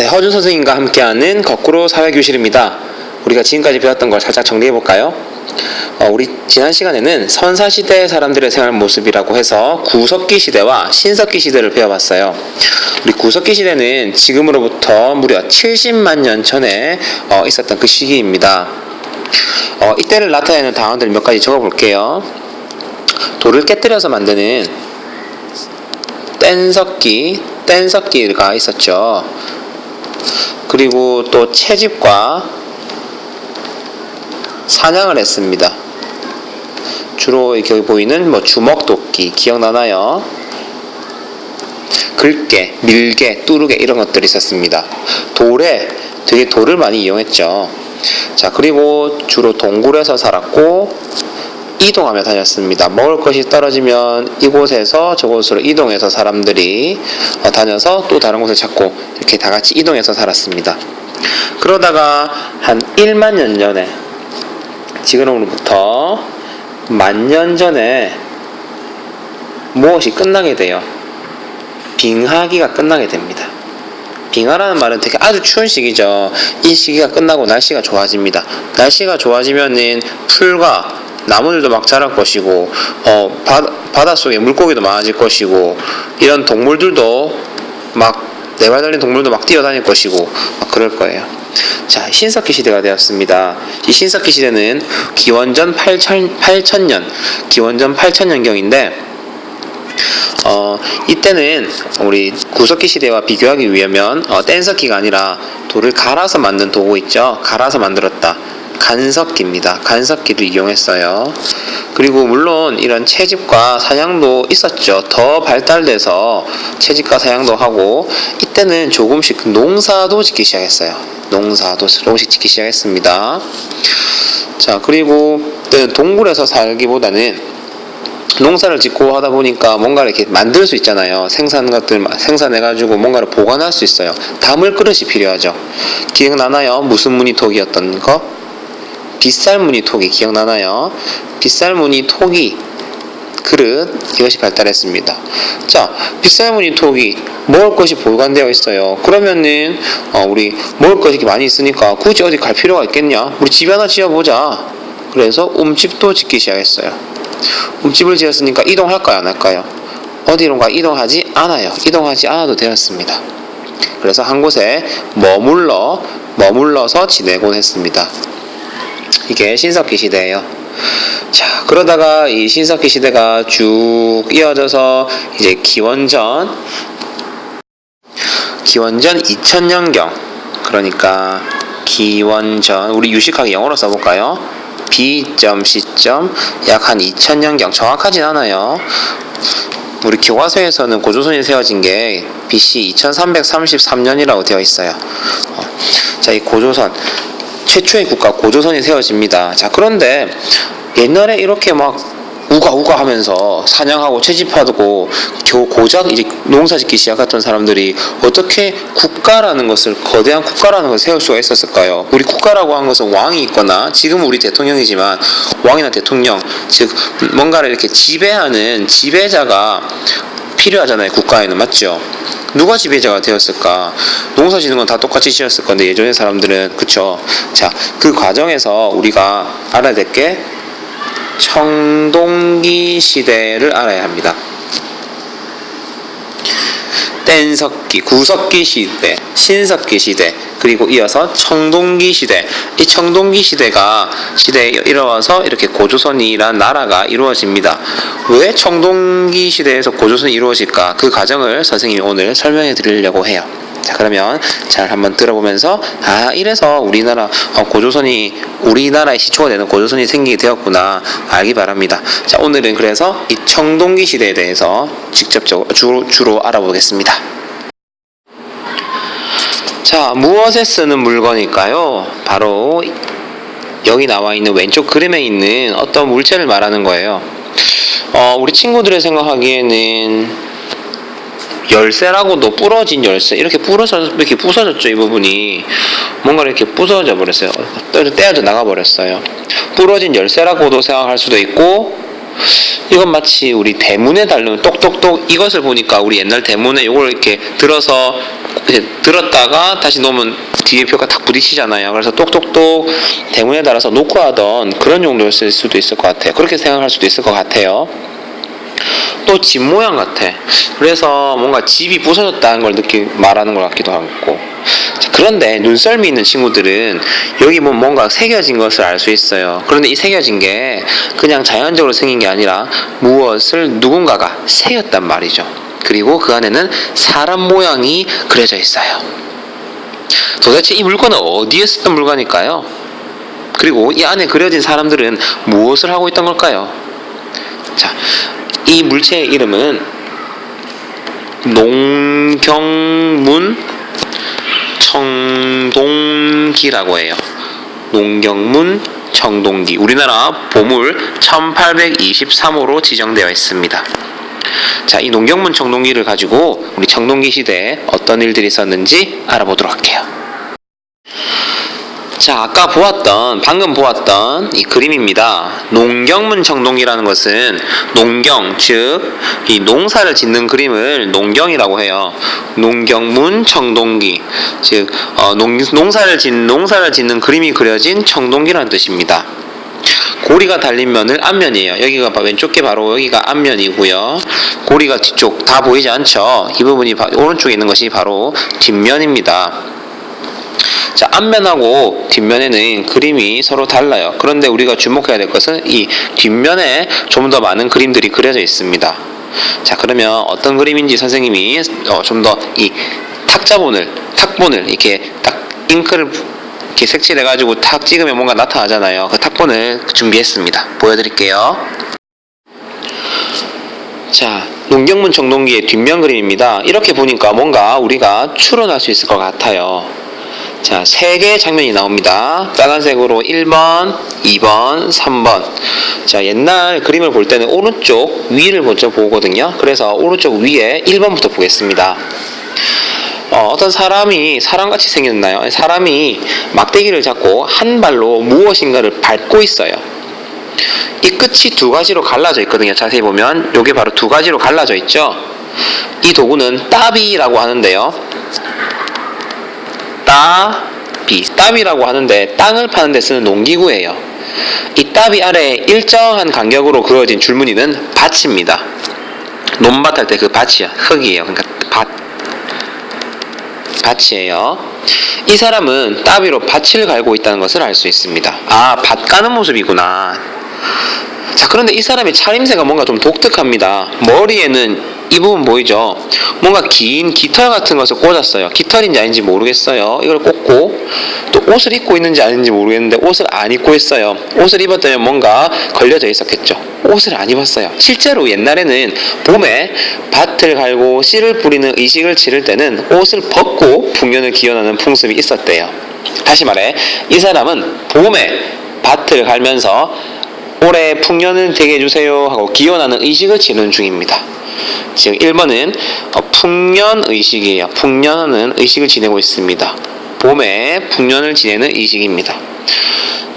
네, 허준 선생님과 함께하는 거꾸로 사회교실입니다. 우리가 지금까지 배웠던 걸 살짝 정리해볼까요? 우리 지난 시간에는 선사시대 사람들의 생활 모습이라고 해서 구석기 시대와 신석기 시대를 배워봤어요. 우리 구석기 시대는 지금으로부터 무려 70만 년 전에 있었던 그 시기입니다. 이때를 나타내는 단어들 몇 가지 적어볼게요. 돌을 깨뜨려서 만드는 뗀석기가 있었죠. 그리고 또 채집과 사냥을 했습니다. 주로 여기 보이는 주먹도끼 기억나나요? 글개, 밀개, 뚜르개 이런 것들이 있었습니다. 되게 돌을 많이 이용했죠. 자, 그리고 주로 동굴에서 살았고 이동하며 다녔습니다. 먹을 것이 떨어지면 이곳에서 저곳으로 이동해서 사람들이 다녀서 또 다른 곳을 찾고 이렇게 다 같이 이동해서 살았습니다. 그러다가 한 1만 년 전에, 지금으로부터 10,000년 전에 무엇이 끝나게 돼요? 빙하기가 끝나게 됩니다. 빙하라는 말은 되게 아주 추운 시기죠. 이 시기가 끝나고 날씨가 좋아집니다. 날씨가 좋아지면은 풀과 나무들도 막 자랄 것이고 바닷속에 물고기도 많아질 것이고 이런 동물들도 막 네 발 달린 동물도 막 뛰어다닐 것이고 막 그럴 거예요. 자, 신석기 시대가 되었습니다. 이 신석기 시대는 기원전 8,000년 기원전 8,000년경인데 이때는 우리 구석기 시대와 비교하기 위하면 뗀석기가 아니라 돌을 갈아서 만든 도구 있죠. 갈아서 만들었다. 간석기입니다. 간석기를 이용했어요. 그리고 물론 이런 채집과 사냥도 있었죠. 더 발달돼서 채집과 사냥도 하고 이때는 조금씩 농사도 짓기 시작했어요. 농사도 조금씩 짓기 시작했습니다. 자, 그리고 동굴에서 살기보다는 농사를 짓고 하다 보니까 뭔가를 이렇게 만들 수 있잖아요. 생산해가지고 뭔가를 보관할 수 있어요. 담을 그릇이 필요하죠. 기억나나요? 무슨 무늬톡이었던 거? 빗살무늬 톡이 기억나나요? 빗살무늬 톡이 그릇 이것이 발달했습니다. 자, 빗살무늬 톡이 먹을 것이 보관되어 있어요. 그러면은 우리 먹을 것이 많이 있으니까 굳이 어디 갈 필요가 있겠냐? 우리 집 하나 지어보자. 그래서 움집도 짓기 시작했어요. 움집을 지었으니까 이동할까요? 안 할까요? 어디론가 이동하지 않아요. 이동하지 않아도 되었습니다. 그래서 한 곳에 머물러서 지내곤 했습니다. 이게 신석기 시대예요. 자, 그러다가 이 신석기 시대가 쭉 이어져서 이제 기원전 2000년경, 그러니까 기원전, 우리 유식하게 영어로 써볼까요? B.C. 약 한 2000년경, 정확하진 않아요. 우리 교과서에서는 고조선이 세워진 게 BC 2333년이라고 되어 있어요. 자, 이 고조선 최초의 국가 고조선이 세워집니다. 자, 그런데 옛날에 이렇게 막 우가 하면서 사냥하고 채집하고 고작 이제 농사짓기 시작했던 사람들이 어떻게 거대한 국가라는 것을 세울 수가 있었을까요? 우리 국가라고 한 것은 왕이 있거나, 지금 우리 대통령이지만 왕이나 대통령, 즉 뭔가를 이렇게 지배하는 지배자가 필요하잖아요. 국가에는. 맞죠? 누가 지배자가 되었을까? 농사 짓는 건 다 똑같이 지었을 건데 예전의 사람들은. 그쵸? 자, 그 과정에서 우리가 알아야 될 게 청동기 시대를 알아야 합니다. 뗀석기, 구석기 시대, 신석기 시대, 그리고 이어서 청동기 시대. 이 청동기 시대에 이르러서 이렇게 고조선이란 나라가 이루어집니다. 왜 청동기 시대에서 고조선이 이루어질까? 그 과정을 선생님이 오늘 설명해 드리려고 해요. 자, 그러면 잘 한번 들어보면서 이래서 우리나라의 시초가 되는 고조선이 생기게 되었구나 알기 바랍니다. 자, 오늘은 그래서 이 청동기 시대에 대해서 직접적으로 주로 알아보겠습니다. 자, 무엇에 쓰는 물건일까요? 바로 여기 나와 있는 왼쪽 그림에 있는 어떤 물체를 말하는 거예요. 우리 친구들이 생각하기에는 열쇠라고도 부러진 열쇠, 이렇게 부서졌죠. 이 부분이 뭔가 이렇게 부서져 버렸어요. 떼어져 나가 버렸어요. 부러진 열쇠라고도 생각할 수도 있고, 이건 마치 우리 대문에 달린 똑똑똑, 이것을 보니까 우리 옛날 대문에 이걸 이렇게 들어서 이제 들었다가 다시 놓으면 뒤에 뼈가 탁 부딪히잖아요. 그래서 똑똑똑 대문에 달아서 놓고 하던 그런 용도로 쓸 수도 있을 것 같아요. 그렇게 생각할 수도 있을 것 같아요. 또 집 모양 같아. 그래서 뭔가 집이 부서졌다는 걸 말하는 것 같기도 하고. 그런데 눈썰미 있는 친구들은 여기 뭔가 새겨진 것을 알 수 있어요. 그런데 이 새겨진 게 그냥 자연적으로 생긴 게 아니라 무엇을 누군가가 새겼단 말이죠. 그리고 그 안에는 사람 모양이 그려져 있어요. 도대체 이 물건은 어디에 쓰던 물건일까요? 그리고 이 안에 그려진 사람들은 무엇을 하고 있던 걸까요? 자, 이 물체의 이름은 농경문 청동기라고 해요. 농경문 청동기. 우리나라 보물 1823호로 지정되어 있습니다. 자, 이 농경문 청동기를 가지고 우리 청동기 시대에 어떤 일들이 있었는지 알아보도록 할게요. 자, 아까 방금 보았던 이 그림입니다. 농경문 청동기라는 것은 농경, 즉 이 농사를 짓는 그림을 농경이라고 해요. 농경문 청동기, 즉 농사를 짓는 그림이 그려진 청동기라는 뜻입니다. 고리가 달린 면을 앞면이에요. 여기가 왼쪽 게 바로 여기가 앞면이고요. 고리가 뒤쪽 다 보이지 않죠? 이 부분이 오른쪽에 있는 것이 바로 뒷면입니다. 자, 앞면하고 뒷면에는 그림이 서로 달라요. 그런데 우리가 주목해야 될 것은 이 뒷면에 좀 더 많은 그림들이 그려져 있습니다. 자, 그러면 어떤 그림인지 선생님이 좀 더 이 탁본을 이렇게 딱 잉크를 이렇게 색칠해가지고 탁 찍으면 뭔가 나타나잖아요. 그 탁본을 준비했습니다. 보여드릴게요. 자, 농경문 청동기의 뒷면 그림입니다. 이렇게 보니까 뭔가 우리가 추론할 수 있을 것 같아요. 자, 3개의 장면이 나옵니다. 빨간색으로 1번, 2번, 3번. 자, 옛날 그림을 볼 때는 오른쪽 위를 먼저 보거든요. 그래서 오른쪽 위에 1번부터 보겠습니다. 어떤 사람이 사람같이 생겼나요? 사람이 막대기를 잡고 한 발로 무엇인가를 밟고 있어요. 이 끝이 2가지로 갈라져 있거든요. 자세히 보면 이게 바로 2가지로 갈라져 있죠. 이 도구는 따비라고 하는데요. 따비라고 하는데 땅을 파는 데 쓰는 농기구예요. 이 따비 아래에 일정한 간격으로 그어진 줄무늬는 밭입니다. 논밭 할 때 그 밭이야. 흙이에요. 그러니까 밭이에요. 이 사람은 따비로 밭을 갈고 있다는 것을 알 수 있습니다. 아, 밭 가는 모습이구나. 자, 그런데 이 사람의 차림새가 뭔가 좀 독특합니다. 머리에는 이 부분 보이죠? 뭔가 긴 깃털 같은 것을 꽂았어요. 깃털인지 아닌지 모르겠어요. 이걸 꽂고 또 옷을 입고 있는지 아닌지 모르겠는데 옷을 안 입고 있어요. 옷을 입었다면 뭔가 걸려져 있었겠죠. 옷을 안 입었어요. 실제로 옛날에는 봄에 밭을 갈고 씨를 뿌리는 의식을 치를 때는 옷을 벗고 풍년을 기원하는 풍습이 있었대요. 다시 말해, 이 사람은 봄에 밭을 갈면서 올해 풍년을 되게 해주세요 하고 기원하는 의식을 치르는 중입니다. 지금 1번은 풍년의식이에요. 풍년하는 의식을 지내고 있습니다. 봄에 풍년을 지내는 의식입니다.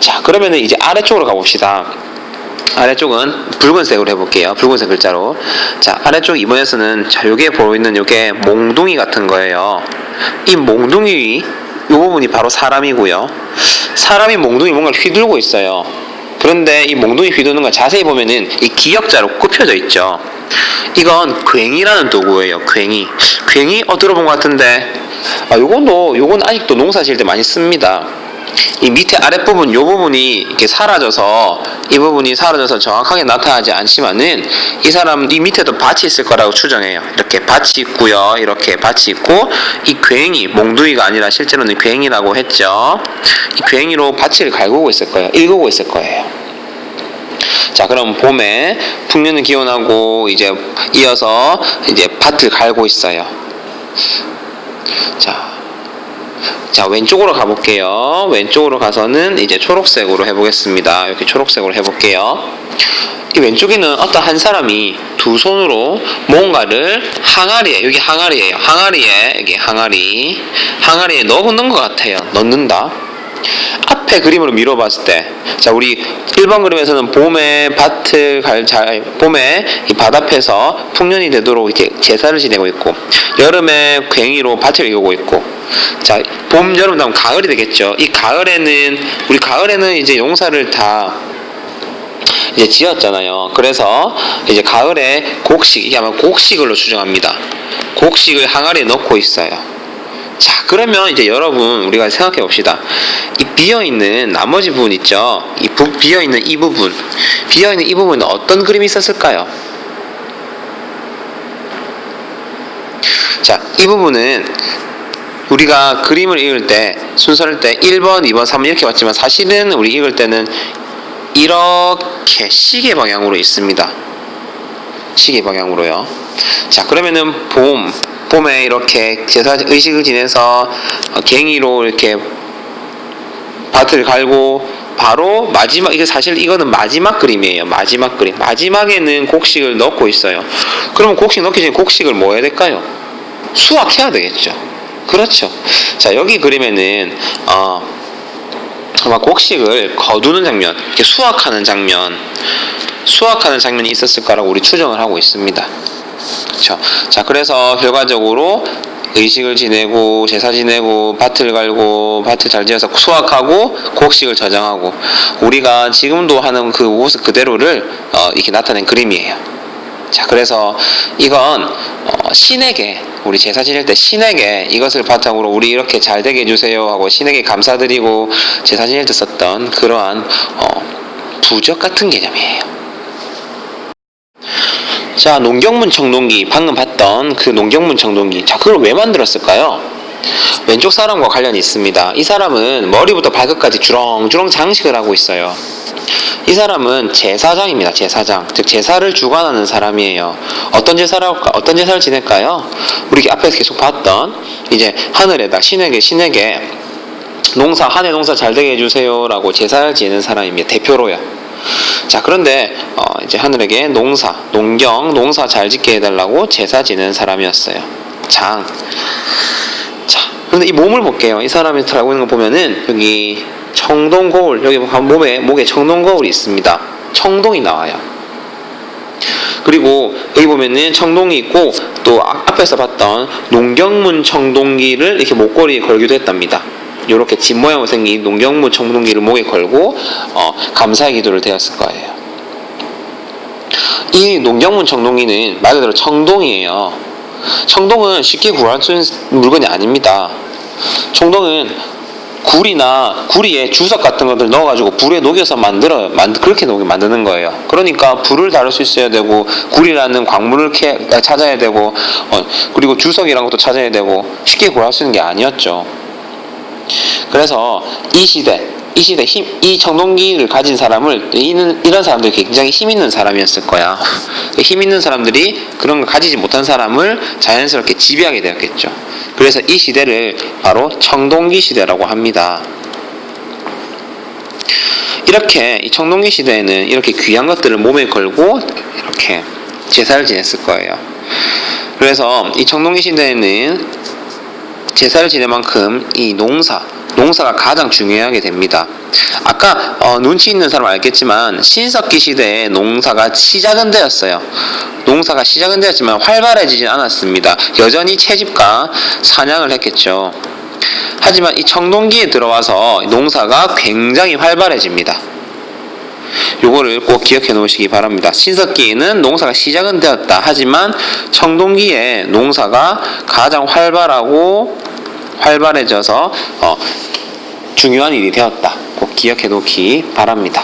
자, 그러면 이제 아래쪽으로 가봅시다. 아래쪽은 붉은색으로 해볼게요. 붉은색 글자로. 자, 아래쪽 2번에서는 자, 요게 보이는 요게 몽둥이 같은 거예요. 이 몽둥이 요 부분이 바로 사람이고요. 사람이 몽둥이 뭔가를 휘둘고 있어요. 그런데 이 몽둥이 휘두는 걸 자세히 보면은 이 기역자로 굽혀져 있죠. 이건 괭이라는 도구예요. 괭이 들어본 것 같은데 요건 아직도 농사 지을 때 많이 씁니다. 이 밑에 아랫부분 요 부분이 이렇게 사라져서 이 부분이 사라져서 정확하게 나타나지 않지만은 이 사람 이 밑에도 밭이 있을 거라고 추정해요. 이렇게 밭이 있고요. 이렇게 밭이 있고 이 괭이 몽둥이가 아니라 실제로는 괭이라고 했죠. 이 괭이로 밭을 갈구고 있을 거예요. 일구고 있을 거예요. 자, 그럼 봄에 풍년을 기원하고 이제 이어서 이제 밭을 갈고 있어요. 자, 왼쪽으로 가볼게요. 왼쪽으로 가서는 이제 초록색으로 해보겠습니다. 이렇게 초록색으로 해볼게요. 이 왼쪽에는 어떤 한 사람이 두 손으로 뭔가를 항아리에, 여기 항아리예요. 항아리에, 여기 항아리에 넣는 것 같아요. 넣는다. 앞에 그림으로 미뤄봤을 때, 자, 우리 1번 그림에서는 봄에 봄에 이 밭 앞에서 풍년이 되도록 이렇게 제사를 지내고 있고, 여름에 괭이로 밭을 이루고 있고, 자, 봄, 여름 다음 가을이 되겠죠. 이 가을에는 이제 용사를 다 이제 지었잖아요. 그래서 이제 가을에 이게 아마 곡식을로 추정합니다. 곡식을 항아리에 넣고 있어요. 자, 그러면 이제 여러분, 우리가 생각해 봅시다. 이 비어있는 나머지 부분 있죠? 비어있는 이 부분은 어떤 그림이 있었을까요? 자, 이 부분은 우리가 그림을 읽을 때, 순서를 때 1번, 2번, 3번 이렇게 봤지만, 사실은 우리 읽을 때는 이렇게 시계 방향으로 있습니다. 시계 방향으로요. 자, 그러면은 봄에 이렇게 의식을 지내서 괭이로 이렇게 밭을 갈고, 바로 이거는 마지막 그림이에요. 마지막 그림. 마지막에는 곡식을 넣고 있어요. 그러면 곡식 넣기 전에 곡식을 뭐 해야 될까요? 수확해야 되겠죠. 그렇죠. 자, 여기 그림에는 아마 곡식을 거두는 장면, 이렇게 수확하는 장면이 있었을 거라고 우리 추정을 하고 있습니다. 그렇죠. 자, 그래서 결과적으로 의식을 지내고 제사 지내고 밭을 갈고 밭을 잘 지어서 수확하고 곡식을 저장하고, 우리가 지금도 하는 그 모습 그대로를 이렇게 나타낸 그림이에요. 자, 그래서 이건 신에게, 우리 제사 지낼 때 신에게 이것을 바탕으로 우리 이렇게 잘 되게 해주세요 하고 신에게 감사드리고 제사 지낼 때 썼던 그러한 부적 같은 개념이에요. 자, 농경문 청동기, 방금 봤던 그 농경문 청동기, 자, 그걸 왜 만들었을까요? 왼쪽 사람과 관련이 있습니다. 이 사람은 머리부터 발끝까지 주렁주렁 장식을 하고 있어요. 이 사람은 제사장입니다. 제사장, 즉 제사를 주관하는 사람이에요. 어떤 제사를 지낼까요? 우리 앞에서 계속 봤던 이제 하늘에다 신에게 한해 농사 잘 되게 해주세요라고 제사를 지내는 사람입니다. 대표로요. 자, 그런데 이제 하늘에게 농사 잘 짓게 해달라고 제사 지내는 사람이었어요. 장. 자, 그런데 이 몸을 볼게요. 이 사람이 달고 있는 거 보면은 여기 청동거울, 여기 목에 청동거울이 있습니다. 청동이 나와요. 그리고 여기 보면은 청동이 있고, 또 앞에서 봤던 농경문 청동기를 이렇게 목걸이에 걸기도 했답니다. 이렇게 집 모양으로 생긴 농경문 청동기를 목에 걸고 감사의 기도를 드렸을 거예요. 이 농경문 청동기는 말 그대로 청동이에요. 청동은 쉽게 구할 수 있는 물건이 아닙니다. 청동은 구리에 주석 같은 것들 넣어가지고 불에 녹여서 그렇게 만드는 거예요. 그러니까 불을 다룰 수 있어야 되고, 구리라는 광물을 찾아야 되고, 그리고 주석이라는 것도 찾아야 되고, 쉽게 구할 수 있는 게 아니었죠. 그래서 이 시대 이 청동기를 가진 사람을, 이런 사람들이 굉장히 힘 있는 사람이었을 거야. 힘 있는 사람들이 그런 걸 가지지 못한 사람을 자연스럽게 지배하게 되었겠죠. 그래서 이 시대를 바로 청동기 시대라고 합니다. 이렇게 이 청동기 시대에는 이렇게 귀한 것들을 몸에 걸고 이렇게 제사를 지냈을 거예요. 그래서 이 청동기 시대에는 제사를 지낼 만큼 이 농사가 가장 중요하게 됩니다. 아까 눈치 있는 사람 알겠지만 신석기 시대에 농사가 시작은 되었어요. 농사가 시작은 되었지만 활발해지진 않았습니다. 여전히 채집과 사냥을 했겠죠. 하지만 이 청동기에 들어와서 농사가 굉장히 활발해집니다. 요거를 꼭 기억해 놓으시기 바랍니다. 신석기에는 농사가 시작은 되었다. 하지만 청동기에 농사가 가장 활발해져서 중요한 일이 되었다. 꼭 기억해 놓기 바랍니다.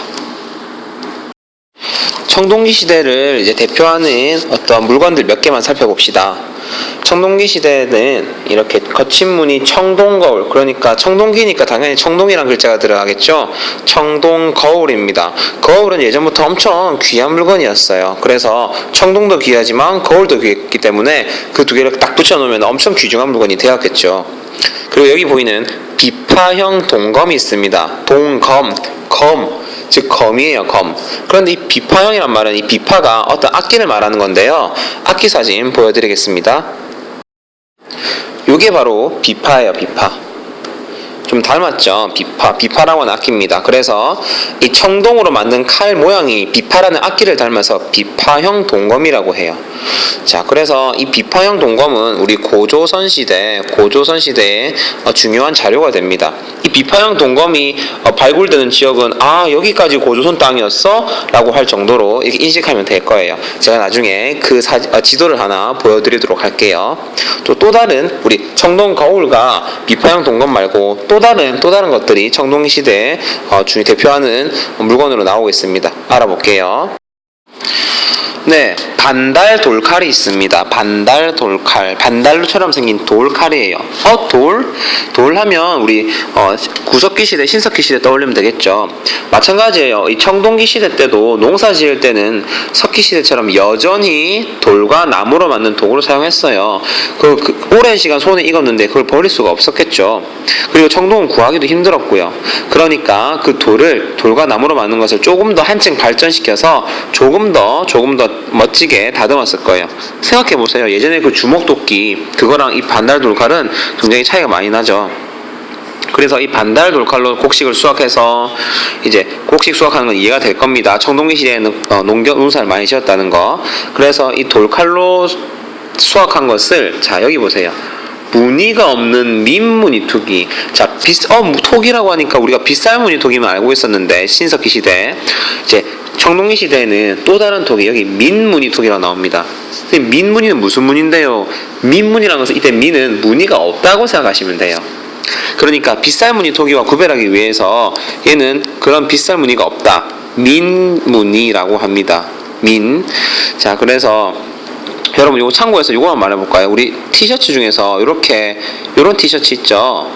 청동기 시대를 이제 대표하는 어떤 물건들 몇 개만 살펴봅시다. 청동기 시대에는 이렇게 거친 무늬 청동거울, 그러니까 청동기니까 당연히 청동이란 글자가 들어가겠죠. 청동거울입니다. 거울은 예전부터 엄청 귀한 물건이었어요. 그래서 청동도 귀하지만 거울도 귀했기 때문에 그 두 개를 딱 붙여놓으면 엄청 귀중한 물건이 되었겠죠. 그리고 여기 보이는 비파형 동검이 있습니다. 동검, 즉 검이에요. 검. 그런데 이 비파형이란 말은 이 비파가 어떤 악기를 말하는 건데요. 악기 사진 보여드리겠습니다. 요게 바로 비파예요. 비파. 좀 닮았죠. 비파라고 하는 악기입니다. 그래서 이 청동으로 만든 칼 모양이 비파라는 악기를 닮아서 비파형 동검이라고 해요. 자, 그래서 이 비파형 동검은 우리 고조선 시대에 중요한 자료가 됩니다. 이 비파형 동검이 발굴되는 지역은 여기까지 고조선 땅이었어? 라고 할 정도로 이렇게 인식하면 될 거예요. 제가 나중에 그 지도를 하나 보여드리도록 할게요. 또 다른 우리 청동 거울과 비파형 동검 말고 또 다른 것들이 청동 시대에 대표하는 물건으로 나오고 있습니다. 알아볼게요. 네, 반달 돌칼이 있습니다. 반달 돌칼. 반달처럼 생긴 돌칼이에요. 돌 하면 우리 구석기 시대, 신석기 시대 떠올리면 되겠죠. 마찬가지예요. 이 청동기 시대 때도 농사 지을 때는 석기 시대처럼 여전히 돌과 나무로 만든 도구를 사용했어요. 오랜 시간 손에 익었는데 그걸 버릴 수가 없었겠죠. 그리고 청동은 구하기도 힘들었고요. 그러니까 그 돌과 나무로 만든 것을 조금 더 한층 발전시켜서 조금 더 멋지게 다듬었을 거예요. 생각해보세요. 예전에 그 주먹도끼 그거랑 이 반달 돌칼은 굉장히 차이가 많이 나죠. 그래서 이 반달 돌칼로 곡식을 수확해서 이제 곡식 수확하는 건 이해가 될 겁니다. 청동기 시대에는 농사를 많이 지었다는 거. 그래서 이 돌칼로 수확한 것을 여기 보세요. 무늬가 없는 민무늬 토기. 토기라고 하니까 우리가 빗살무늬 토기만 알고 있었는데 신석기 시대 이제 청동기 시대에는 또 다른 토기, 여기 민무늬 토기라고 나옵니다. 민무늬는 무슨 무늬인데요? 민무늬라는 것은 이때 민은 무늬가 없다고 생각하시면 돼요. 그러니까 빗살무늬 토기와 구별하기 위해서 얘는 그런 빗살무늬가 없다. 민무늬라고 합니다. 자, 그래서 여러분 이거 참고해서 이거만 말해볼까요? 우리 티셔츠 중에서 요런 티셔츠 있죠?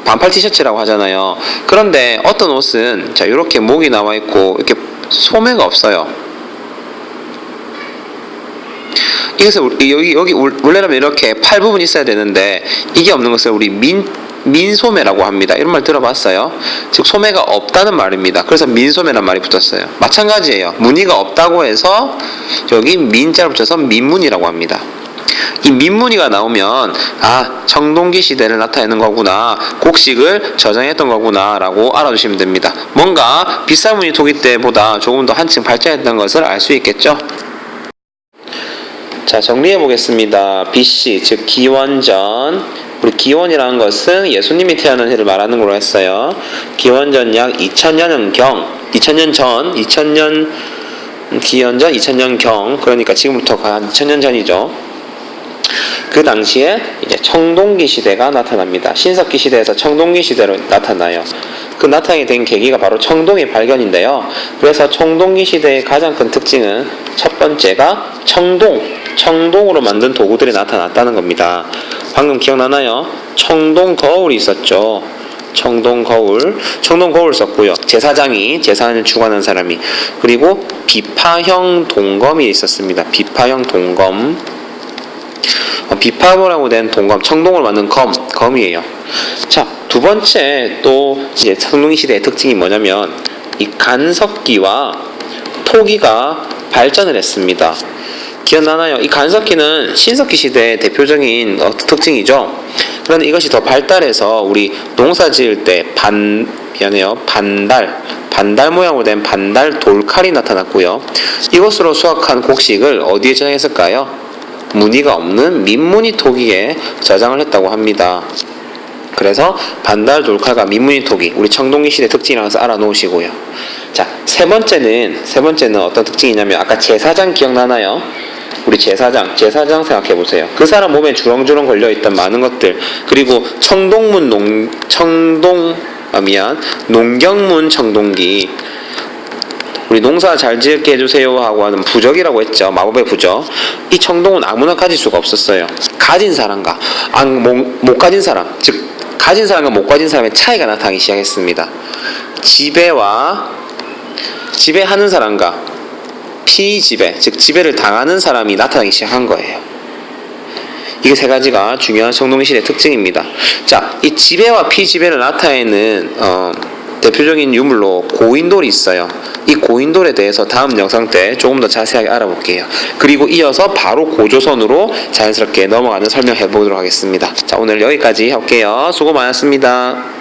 반팔 티셔츠라고 하잖아요. 그런데 어떤 옷은 이렇게 목이 나와 있고 이렇게 소매가 없어요. 이것을 여기 원래라면 이렇게 팔 부분이 있어야 되는데 이게 없는 것을 우리 민소매라고 합니다. 이런 말 들어봤어요? 즉 소매가 없다는 말입니다. 그래서 민소매란 말이 붙었어요. 마찬가지예요. 무늬가 없다고 해서 여기 민자를 붙여서 민무늬라고 합니다. 이 민무늬가 나오면 청동기 시대를 나타내는 거구나, 곡식을 저장했던 거구나 라고 알아두시면 됩니다. 뭔가 빗살무늬 토기 때보다 조금 더 한층 발전했던 것을 알 수 있겠죠. 자, 정리해 보겠습니다. BC 즉 기원전, 우리 기원이라는 것은 예수님이 태어난 해를 말하는 걸로 했어요. 기원전 약 2000년경, 2000년 전, 기원전 2000년경, 그러니까 지금부터 한 2000년 전이죠. 그 당시에 이제 청동기 시대가 나타납니다. 신석기 시대에서 청동기 시대로 나타나요. 그 나타나게 된 계기가 바로 청동의 발견인데요. 그래서 청동기 시대의 가장 큰 특징은 첫 번째가 청동으로 만든 도구들이 나타났다는 겁니다. 방금 기억나나요? 청동 거울이 있었죠. 청동 거울 썼고요. 제사장이 제사를 주관하는 사람이, 그리고 비파형 동검이 있었습니다. 비파형 동검. 비파모라고 된 동검, 청동으로 만든 검이에요. 자, 두 번째 또 이제 청동기 시대의 특징이 뭐냐면 이 간석기와 토기가 발전을 했습니다. 기억나나요? 이 간석기는 신석기 시대의 대표적인 특징이죠. 그런데 이것이 더 발달해서 우리 농사 지을 때 반달 모양으로 된 반달 돌칼이 나타났고요. 이것으로 수확한 곡식을 어디에 저장했을까요? 무늬가 없는 민무늬 토기에 저장을 했다고 합니다. 그래서 반달 돌칼과 민무늬 토기, 우리 청동기 시대 특징이라고 해서 알아놓으시고요. 자, 세 번째는 어떤 특징이냐면 아까 제사장 기억나나요? 우리 제사장 생각해보세요. 그 사람 몸에 주렁주렁 걸려있던 많은 것들, 그리고 농경문 청동기, 우리 농사 잘 지을게 해주세요 하고 하는 부적이라고 했죠. 마법의 부적. 이 청동은 아무나 가질 수가 없었어요. 가진 사람과 못 가진 사람, 즉 가진 사람과 못 가진 사람의 차이가 나타나기 시작했습니다. 지배하는 사람과 피지배, 즉 지배를 당하는 사람이 나타나기 시작한 거예요. 이게 세 가지가 중요한 청동기 시대의 특징입니다. 자, 이 지배와 피지배를 나타내는 대표적인 유물로 고인돌이 있어요. 이 고인돌에 대해서 다음 영상 때 조금 더 자세하게 알아볼게요. 그리고 이어서 바로 고조선으로 자연스럽게 넘어가는 설명해 보도록 하겠습니다. 자, 오늘 여기까지 할게요. 수고 많았습니다.